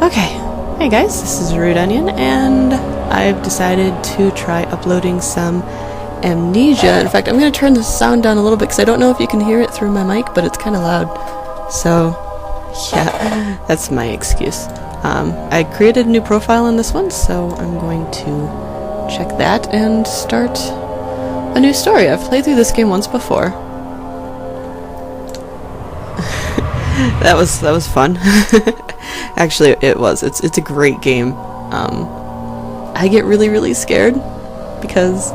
Okay, hey guys, this is RudeOnion, and I've decided to try uploading some Amnesia. In fact, I'm going to turn the sound down a little bit because I don't know if you can hear it through my mic, but it's kind of loud. So, yeah, that's my excuse. I created a new profile on this one, so I'm going to check that and start a new story. I've played through this game once before. that was fun. Actually, it was. It's a great game. I get really scared because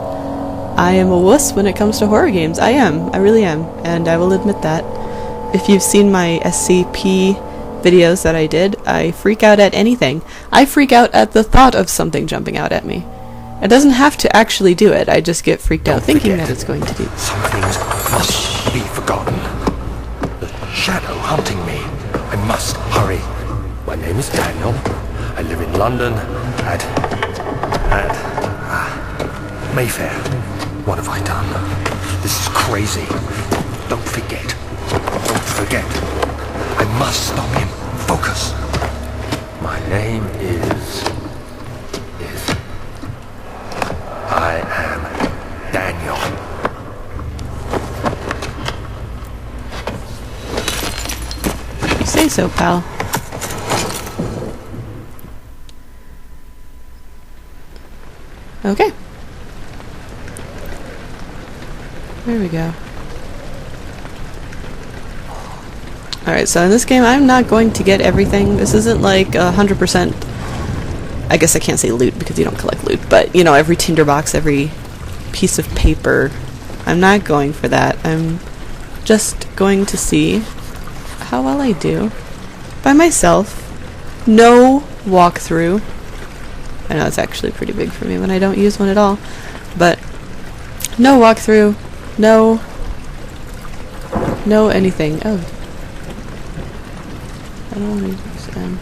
I am a wuss when it comes to horror games. I really am, and I will admit that. If you've seen my SCP videos that I did, I freak out at anything. I freak out at the thought of something jumping out at me. It doesn't have to actually do it. I just get freaked out thinking that it's going to do. Some things must be forgotten. The shadow hunting me. I must hurry. My name is Daniel. I live in London at Mayfair. What have I done? This is crazy. Don't forget. Don't forget. I must stop him. Focus. My name is I am Daniel. You say so, pal. Okay. There we go. Alright, so in this game I'm not going to get everything. This isn't like 100%, I guess I can't say loot because you don't collect loot, but you know, every tinderbox, every piece of paper. I'm not going for that. I'm just going to see how well I do by myself. No walkthrough. I know it's actually pretty big for me when I don't use one at all, but no walkthrough, no anything. Oh, I don't want to use them.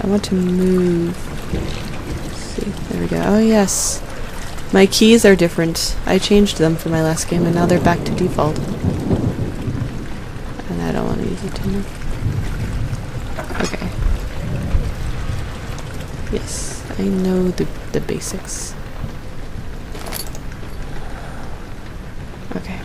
I want to move. Let's see, there we go. Oh yes, my keys are different. I changed them for my last game, and now they're back to default. And I don't want to use it too much. Okay. Yes. I know the basics. Okay.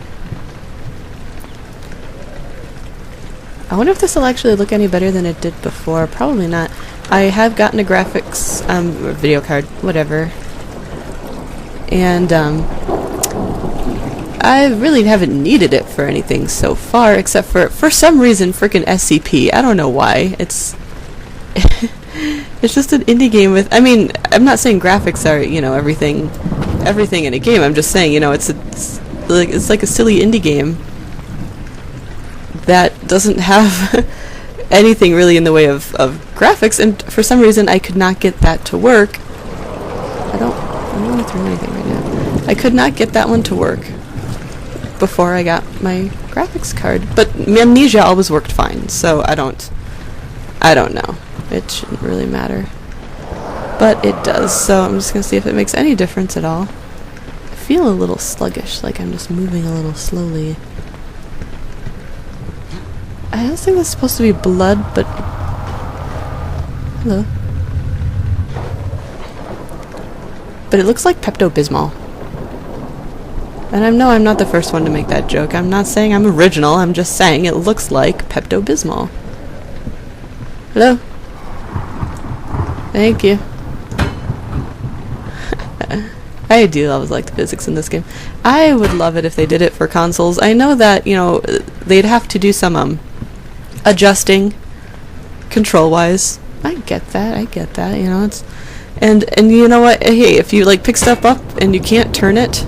I wonder if this will actually look any better than it did before. Probably not. I have gotten a graphics video card, whatever. And I really haven't needed it for anything so far, except for some reason frickin' SCP. I don't know why. It's it's just an indie game with, I mean, I'm not saying graphics are, you know, everything in a game. I'm just saying, you know, it's like a silly indie game that doesn't have anything really in the way of graphics, and for some reason I could not get that to work. I don't want to throw anything right now. I could not get that one to work before I got my graphics card, but Amnesia always worked fine, so I don't know. It shouldn't really matter. But it does, so I'm just going to see if it makes any difference at all. I feel a little sluggish, like I'm just moving a little slowly. I don't think that's supposed to be blood, but... Hello. But it looks like Pepto-Bismol. And I know I'm not the first one to make that joke. I'm not saying I'm original, I'm just saying it looks like Pepto-Bismol. Hello? Thank you. I do always like the physics in this game. I would love it if they did it for consoles. I know that, you know, they'd have to do some adjusting control-wise. I get that, you know, it's and you know what? Hey, if you like pick stuff up and you can't turn it,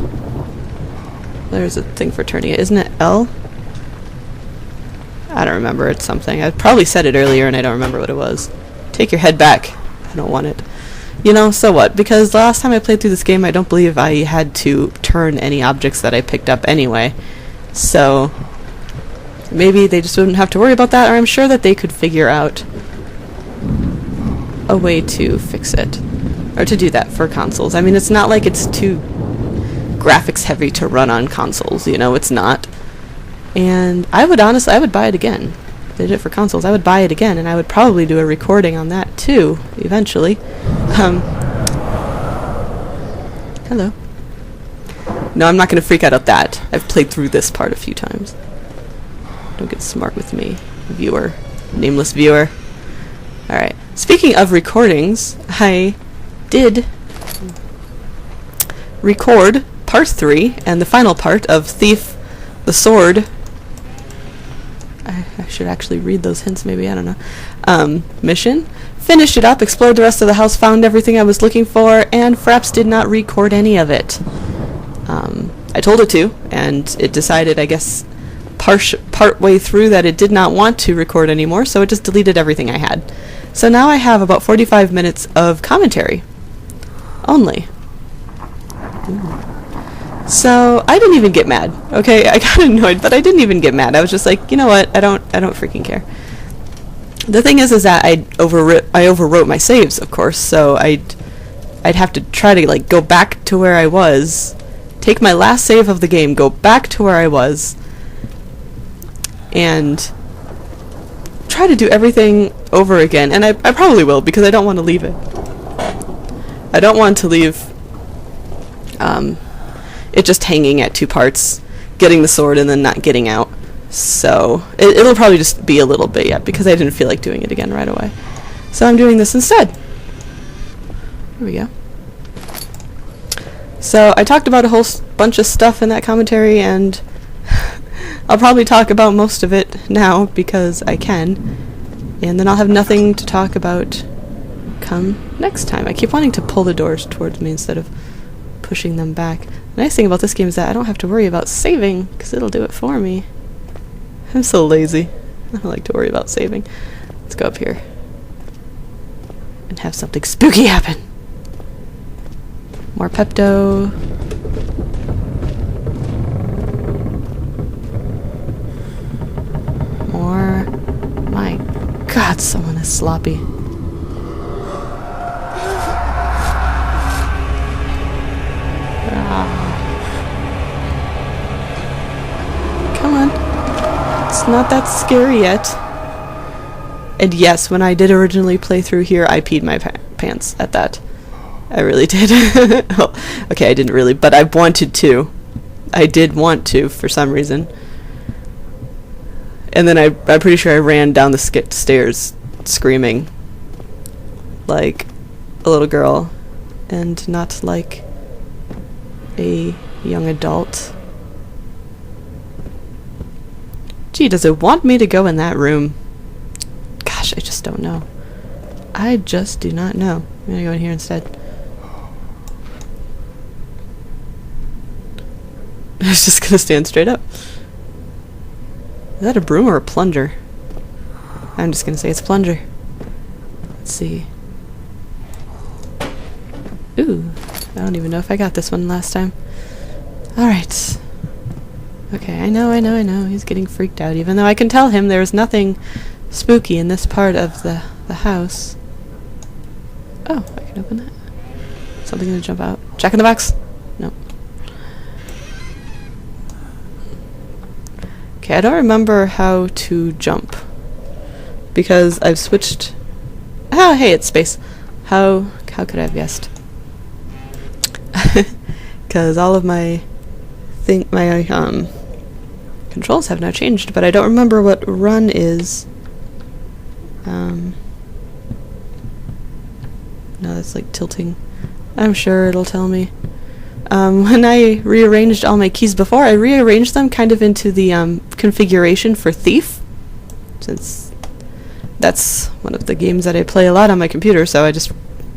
there's a thing for turning it. Isn't it L? I don't remember. It's something. I probably said it earlier and I don't remember what it was. Take your head back. I don't want it. You know, so what? Because the last time I played through this game, I don't believe I had to turn any objects that I picked up anyway. So, maybe they just wouldn't have to worry about that, or I'm sure that they could figure out a way to fix it. Or to do that for consoles. I mean, it's not like it's too graphics heavy to run on consoles, you know, it's not. And I would buy it again. They did it for consoles. I would buy it again, and I would probably do a recording on that too, eventually. Hello. No, I'm not going to freak out at that. I've played through this part a few times. Don't get smart with me, viewer. Nameless viewer. Alright. Speaking of recordings, I did record part 3 and the final part of Thief the Sword. I should actually read those hints, maybe, I don't know. Mission. Finished it up, explored the rest of the house, found everything I was looking for, and Fraps did not record any of it. I told it to, and it decided, I guess, part way through that it did not want to record anymore, so it just deleted everything I had. So now I have about 45 minutes of commentary. Only. Ooh. So I didn't even get mad. Okay, I got annoyed, but I didn't even get mad. I was just like, you know what? I don't freaking care. The thing is that I overwrote my saves, of course. So I'd have to try to like go back to where I was, take my last save of the game, go back to where I was, and try to do everything over again. And I probably will, because I don't want to leave it. I don't want to leave it just hanging at 2 parts, getting the sword and then not getting out. So it'll probably just be a little bit yet, because I didn't feel like doing it again right away. So I'm doing this instead. Here we go. So I talked about a whole bunch of stuff in that commentary, and I'll probably talk about most of it now because I can, and then I'll have nothing to talk about come next time. I keep wanting to pull the doors towards me instead of pushing them back. The nice thing about this game is that I don't have to worry about saving, because it'll do it for me. I'm so lazy. I don't like to worry about saving. Let's go up here and have something spooky happen. More Pepto. More. My God, someone is sloppy. Come on. It's not that scary yet. And yes, when I did originally play through here, I peed my pants at that. I really did. Oh, okay, I didn't really, but I wanted to. I did want to, for some reason. And then I'm pretty sure I ran down the stairs screaming like a little girl and not like a young adult. Gee, does it want me to go in that room? Gosh, I just don't know. I just do not know. I'm gonna go in here instead. It's just gonna stand straight up. Is that a broom or a plunger? I'm just gonna say it's a plunger. Let's see. Ooh, I don't even know if I got this one last time. Alright. Okay, I know. He's getting freaked out, even though I can tell him there's nothing spooky in this part of the house. Oh, I can open that. Something gonna jump out. Jack in the box? No. Okay, I don't remember how to jump, because I've switched. Oh, hey, it's space. How could I have guessed? Because all of my controls have now changed, but I don't remember what run is. No, that's like tilting. I'm sure it'll tell me. When I rearranged all my keys before, I rearranged them kind of into the configuration for Thief, since that's one of the games that I play a lot on my computer, so I just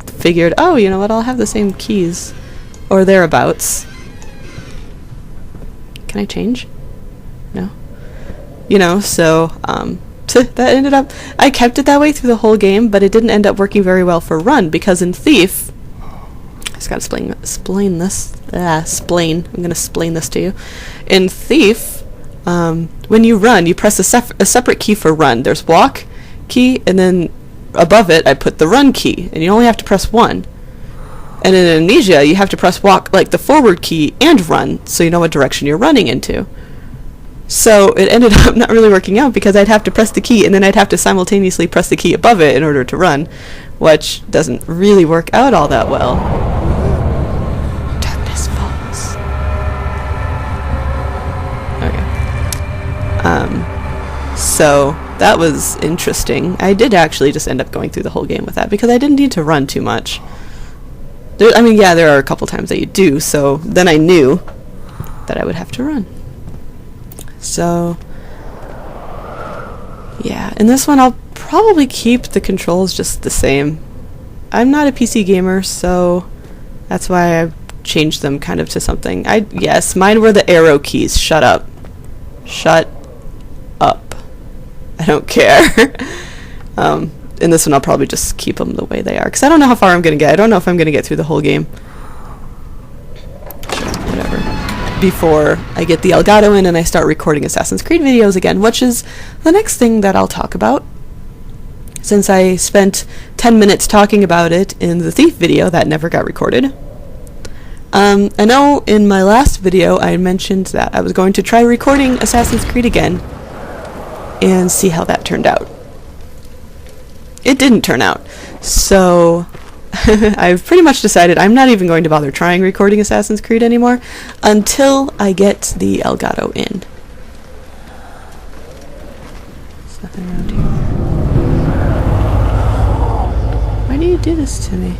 figured, oh, you know what, I'll have the same keys, or thereabouts. Can I change? No. You know, so, that ended up, I kept it that way through the whole game, but it didn't end up working very well for Run, because in Thief, I just gotta explain this. I'm gonna explain this to you. In Thief, when you run, you press a separate key for run. There's walk key, and then above it, I put the run key, and you only have to press one. And in Amnesia, you have to press walk, like the forward key, and run, so you know what direction you're running into. So it ended up not really working out because I'd have to press the key and then I'd have to simultaneously press the key above it in order to run, which doesn't really work out all that well. Darkness falls. Okay. So that was interesting. I did actually just end up going through the whole game with that because I didn't need to run too much. I mean, yeah, there are a couple times that you do, so then I knew that I would have to run. So, yeah, in this one I'll probably keep the controls just the same. I'm not a PC gamer, so that's why I changed them kind of to something. Yes, mine were the arrow keys. Shut up. Shut up. I don't care. In this one I'll probably just keep them the way they are, because I don't know how far I'm going to get. I don't know if I'm going to get through the whole game. Sure, whatever. Before I get the Elgato in and I start recording Assassin's Creed videos again, which is the next thing that I'll talk about. Since I spent 10 minutes talking about it in the Thief video that never got recorded. I know in my last video I mentioned that I was going to try recording Assassin's Creed again and see how that turned out. It didn't turn out, so I've pretty much decided I'm not even going to bother trying recording Assassin's Creed anymore until I get the Elgato in. There's nothing around here. Why do you do this to me?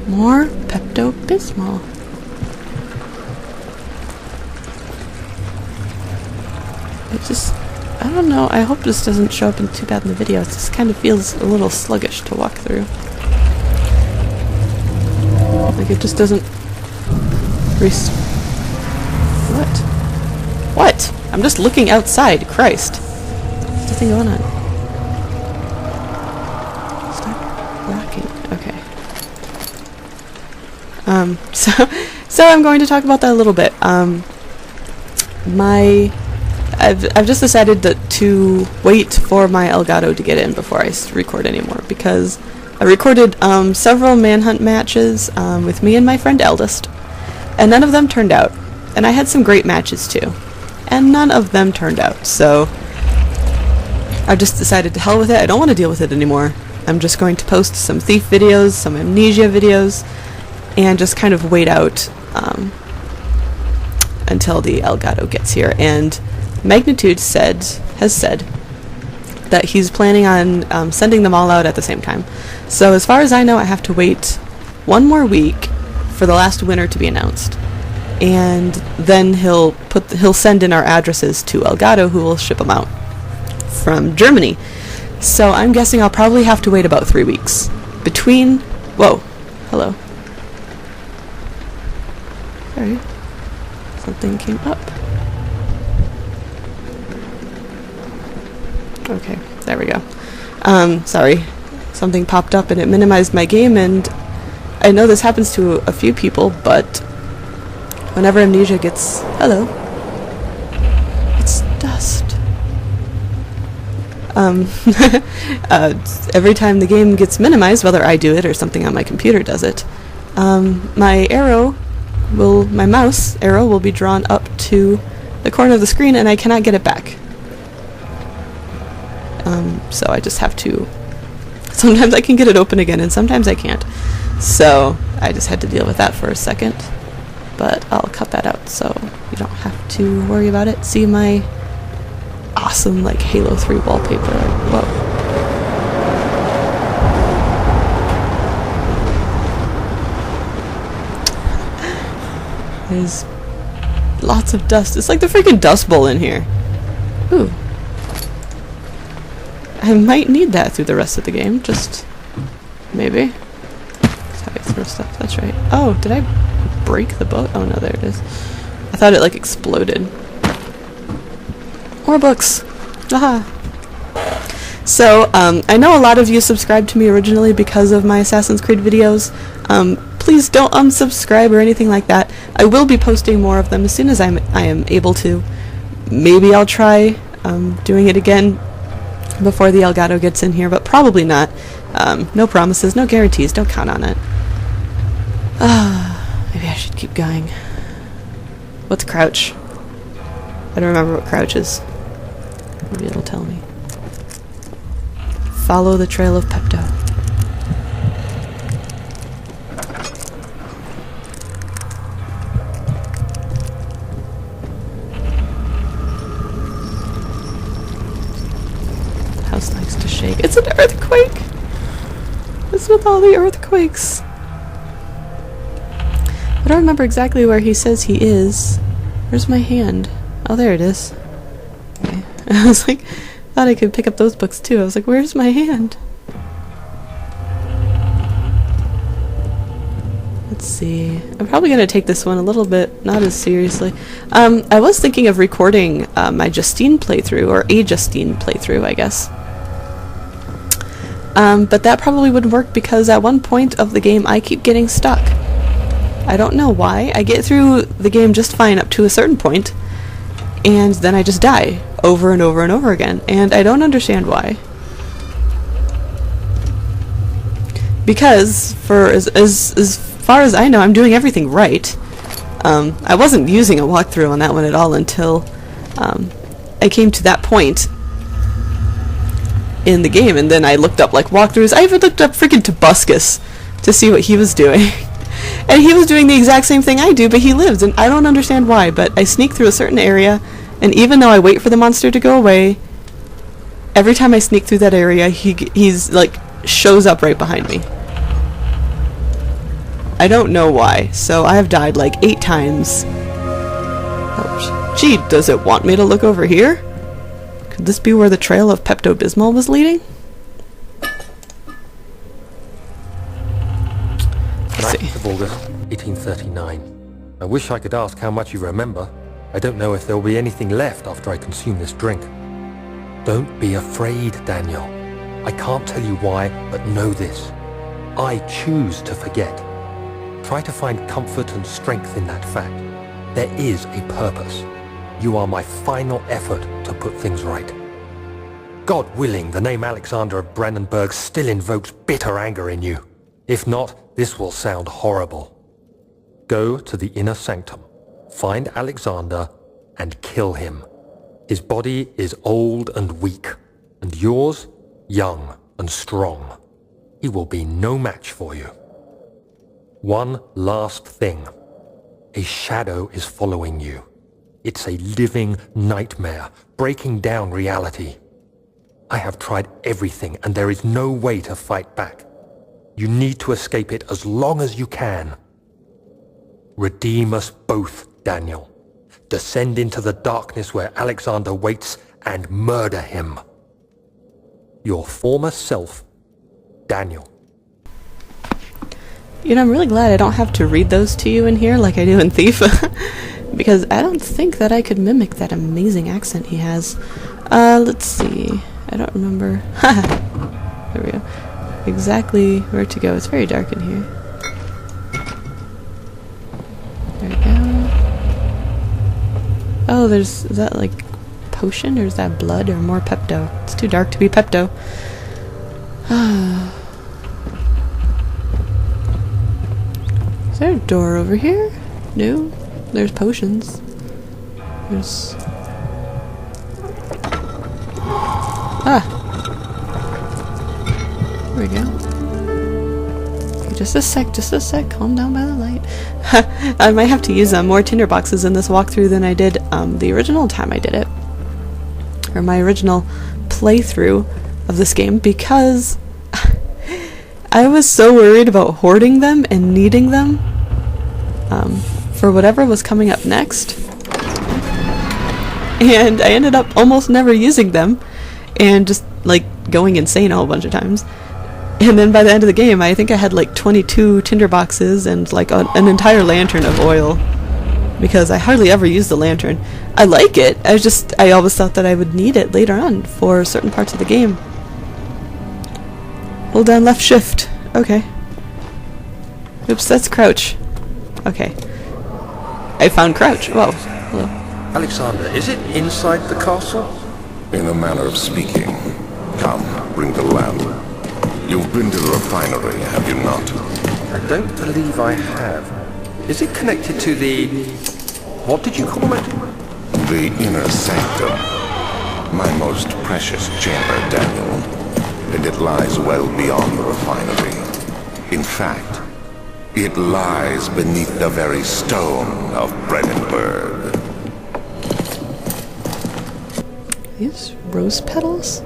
More Pepto-Bismol. It just... I don't know, I hope this doesn't show up too bad in the video. It just kind of feels a little sluggish to walk through. Like it just doesn't... What? What? I'm just looking outside, Christ. There's nothing going on. Stop rocking. Okay. So I'm going to talk about that a little bit. I've just decided to wait for my Elgato to get in before I record anymore, because I recorded several manhunt matches with me and my friend Eldest, and none of them turned out. And I had some great matches too, and none of them turned out. So I just decided to hell with it. I don't want to deal with it anymore. I'm just going to post some Thief videos, some Amnesia videos, and just kind of wait out until the Elgato gets here. And Magnitude has said that he's planning on sending them all out at the same time. So as far as I know, I have to wait one more week for the last winner to be announced, and then he'll send in our addresses to Elgato, who will ship them out from Germany. So I'm guessing I'll probably have to wait about 3 weeks between... Whoa, hello. Sorry, something came up. Okay, there we go. Sorry, something popped up and it minimized my game, and I know this happens to a few people, but whenever Amnesia gets... Hello. It's dust. Every time the game gets minimized, whether I do it or something on my computer does it, my mouse arrow will be drawn up to the corner of the screen and I cannot get it back. So I just have to... Sometimes I can get it open again and sometimes I can't. So I just had to deal with that for a second. But I'll cut that out so you don't have to worry about it. See my awesome, like, Halo 3 wallpaper. Whoa. There's lots of dust. It's like the freaking Dust Bowl in here. Ooh. I might need that through the rest of the game, just maybe. That's how I throw stuff, that's right. Oh, did I break the boat? Oh no, there it is. I thought it like exploded. More books! Aha! So, I know a lot of you subscribed to me originally because of my Assassin's Creed videos. Please don't unsubscribe or anything like that. I will be posting more of them as soon as I am able to. Maybe I'll try doing it again before the Elgato gets in here, but probably not. No promises, no guarantees, don't count on it. Maybe I should keep going. What's crouch? I don't remember what crouch is. Maybe it'll tell me. Follow the trail of Pepto. House likes to shake. It's an earthquake! What's with all the earthquakes? I don't remember exactly where he says he is. Where's my hand? Oh, there it is. Okay. I was like, thought I could pick up those books too. I was like, where's my hand? Let's see. I'm probably going to take this one a little bit, not as seriously. I was thinking of recording my Justine playthrough, or a Justine playthrough, I guess. But that probably wouldn't work because at one point of the game I keep getting stuck. I don't know why. I get through the game just fine up to a certain point, and then I just die over and over and over again, and I don't understand why. Because for as far as I know, I'm doing everything right. I wasn't using a walkthrough on that one at all until I came to that point in the game, and then I looked up like walkthroughs. I even looked up freaking Tobuscus to see what he was doing. And he was doing the exact same thing I do, but he lives, and I don't understand why, but I sneak through a certain area, and even though I wait for the monster to go away, every time I sneak through that area, he's like, shows up right behind me. I don't know why, so I have died like 8 times. Oh, gee, does it want me to look over here? Could this be where the trail of Pepto-Bismol was leading? 9th of August, 1839. I wish I could ask how much you remember. I don't know if there will be anything left after I consume this drink. Don't be afraid, Daniel. I can't tell you why, but know this. I choose to forget. Try to find comfort and strength in that fact. There is a purpose. You are my final effort to put things right. God willing, the name Alexander of Brandenburg still invokes bitter anger in you. If not, this will sound horrible. Go to the inner sanctum, find Alexander, and kill him. His body is old and weak, and yours, young and strong. He will be no match for you. One last thing. A shadow is following you. It's a living nightmare, breaking down reality. I have tried everything, and there is no way to fight back. You need to escape it as long as you can. Redeem us both, Daniel. Descend into the darkness where Alexander waits and murder him. Your former self, Daniel. You know, I'm really glad I don't have to read those to you in here like I do in Thief. Because I don't think that I could mimic that amazing accent he has. Let's see. I don't remember. There we go. Exactly where to go. It's very dark in here. There we go. Oh, is that like potion, or is that blood, or more Pepto? It's too dark to be Pepto. Is there a door over here? No. There's potions. There's... There we go. Okay, just a sec, calm down by the light. I might have to use more tinderboxes in this walkthrough than I did the original time I did it. Or my original playthrough of this game, because I was so worried about hoarding them and needing them for whatever was coming up next. And I ended up almost never using them and just like going insane a whole bunch of times. And then by the end of the game, I think I had like 22 tinderboxes and like an entire lantern of oil, because I hardly ever use the lantern. I like it, I always thought that I would need it later on for certain parts of the game. Hold down left shift. Okay. Oops, that's crouch. Okay. I found crouch. Whoa. Hello. Alexander, is it inside the castle? In a manner of speaking. Come, bring the lamp. You've been to the refinery, have you not? I don't believe I have. Is it connected to the... what did you call it? The inner sanctum. My most precious chamber, Daniel. And it lies well beyond the refinery. In fact, it lies beneath the very stone of Brennenburg. These rose petals?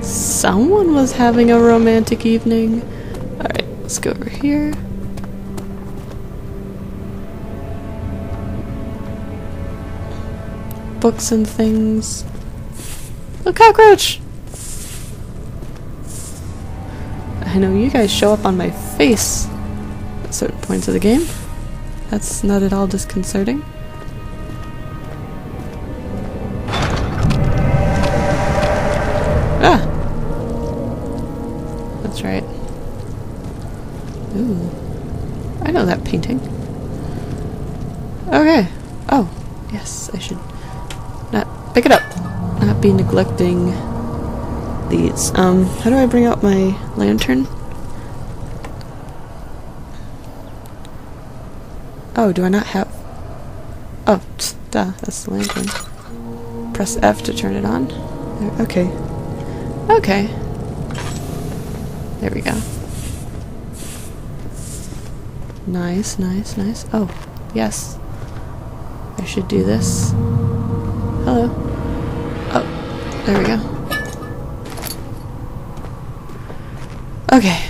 Someone was having a romantic evening. Alright, let's go over here. Books and things. A cockroach! I know you guys show up on my face at certain points of the game. That's not at all disconcerting. Ah! That's right. Ooh. I know that painting. Okay. Oh, yes, I should not pick it up. Not be neglecting these. How do I bring out my lantern? Oh, do I not have... Oh, duh, that's the lantern. Press F to turn it on. Okay. Okay. There we go. Nice, nice, nice. Oh, yes. I should do this. Hello. Oh, there we go. Okay.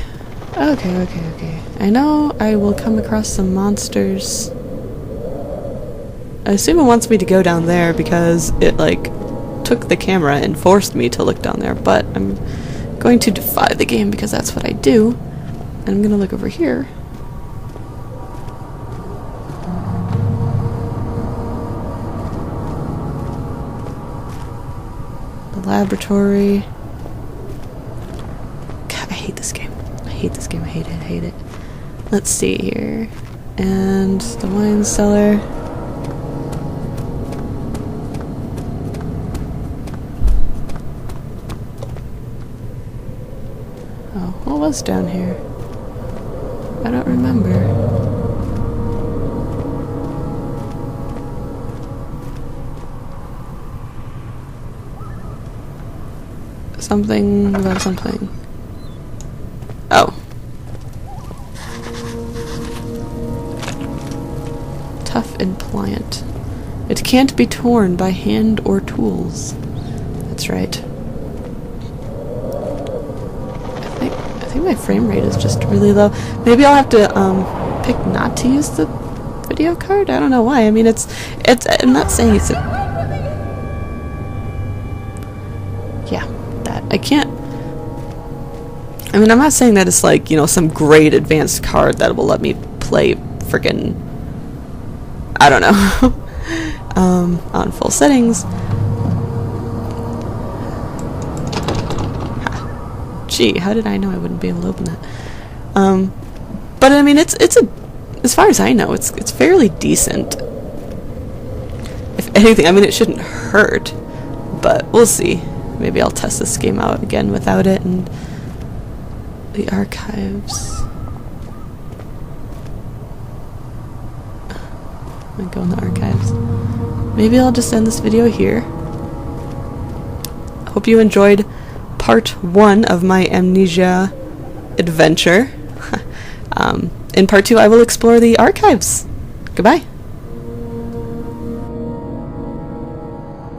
Okay. I know I will come across some monsters. I assume it wants me to go down there because it, like, took the camera and forced me to look down there, but I'm going to defy the game because that's what I do. And I'm gonna look over here. The laboratory. God, I hate this game. I hate this game. I hate it. Let's see here. And the wine cellar. Oh, what was down here? I don't remember. Something about something. Oh. Tough and pliant. It can't be torn by hand or tools. That's right. I think my frame rate is just really low. Maybe I'll have to pick not to use the video card. I don't know why. I mean, it's. I'm not saying it's a. Yeah, that I can't. I mean, I'm not saying that it's like, you know, some great advanced card that will let me play friggin', I don't know, on full settings. Gee, how did I know I wouldn't be able to open that? But I mean, it's a, as far as I know, it's fairly decent. If anything, I mean, it shouldn't hurt, but we'll see. Maybe I'll test this game out again without it. And the archives. I'm gonna go in the archives. Maybe I'll just end this video here. I hope you enjoyed part 1 of my Amnesia adventure. In part 2, I will explore the archives. Goodbye.